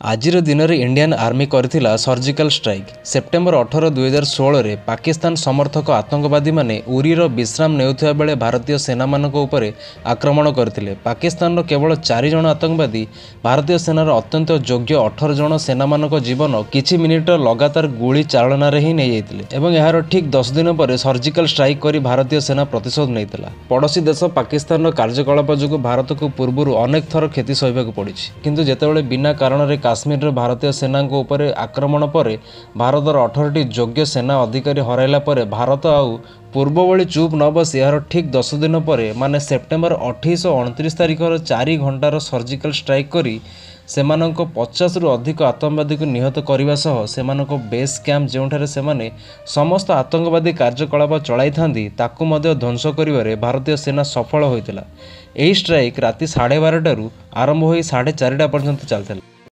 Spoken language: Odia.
ଆଜିର ଦିନରେ ଇଣ୍ଡିଆନ୍ ଆର୍ମି କରିଥିଲା ସର୍ଜିକାଲ ଷ୍ଟ୍ରାଇକ୍। ସେପ୍ଟେମ୍ବର 18, 2016ରେ ପାକିସ୍ତାନ ସମର୍ଥକ ଆତଙ୍କବାଦୀମାନେ ଉରିର ବିଶ୍ରାମ ନେଉଥିବା ବେଳେ ଭାରତୀୟ ସେନାମାନଙ୍କ ଉପରେ ଆକ୍ରମଣ କରିଥିଲେ। ପାକିସ୍ତାନର କେବଳ 4 ଜଣ ଆତଙ୍କବାଦୀ ଭାରତୀୟ ସେନାର ଅତ୍ୟନ୍ତ ଯୋଗ୍ୟ 18 ଜଣ ସେନାମାନଙ୍କ ଜୀବନ କିଛି ମିନିଟର ଲଗାତାର ଗୁଳି ଚାଳନାରେ ହିଁ ନେଇଯାଇଥିଲେ ଏବଂ ଏହାର ଠିକ୍ 10 ଦିନ ପରେ ସର୍ଜିକାଲ ଷ୍ଟ୍ରାଇକ୍ କରି ଭାରତୀୟ ସେନା ପ୍ରତିଶୋଧ ନେଇଥିଲା। ପଡ଼ୋଶୀ ଦେଶ ପାକିସ୍ତାନର କାର୍ଯ୍ୟକଳାପ ଯୋଗୁଁ ଭାରତକୁ ପୂର୍ବରୁ ଅନେକ ଥର କ୍ଷତି ସହିବାକୁ ପଡ଼ିଛି, କିନ୍ତୁ ଯେତେବେଳେ ବିନା କାରଣରେ କାଶ୍ମୀରରେ ଭାରତୀୟ ସେନାଙ୍କ ଉପରେ ଆକ୍ରମଣ ପରେ ଭାରତର 18ଟି ଯୋଗ୍ୟ ସେନା ଅଧିକାରୀ ହରାଇଲା ପରେ ଭାରତ ଆଉ ପୂର୍ବଭଳି ଚୁପ୍ ନ ବସି ଏହାର ଠିକ୍ 10 ଦିନ ପରେ ମାନେ ସେପ୍ଟେମ୍ବର 28 ଓ 29 ତାରିଖର 4 ଘଣ୍ଟାର ସର୍ଜିକାଲ ଷ୍ଟ୍ରାଇକ୍ କରି ସେମାନଙ୍କ 50ରୁ ଅଧିକ ଆତଙ୍କବାଦୀକୁ ନିହତ କରିବା ସହ ସେମାନଙ୍କ ବେସ୍ କ୍ୟାମ୍ପ ଯେଉଁଠାରେ ସେମାନେ ସମସ୍ତ ଆତଙ୍କବାଦୀ କାର୍ଯ୍ୟକଳାପ ଚଳାଇଥାନ୍ତି ତାକୁ ମଧ୍ୟ ଧ୍ୱଂସ କରିବାରେ ଭାରତୀୟ ସେନା ସଫଳ ହୋଇଥିଲା। ଏହି ଷ୍ଟ୍ରାଇକ୍ ରାତି 12:30ଟାରୁ ଆରମ୍ଭ ହୋଇ 4:30 ପର୍ଯ୍ୟନ୍ତ ଚାଲିଥିଲା।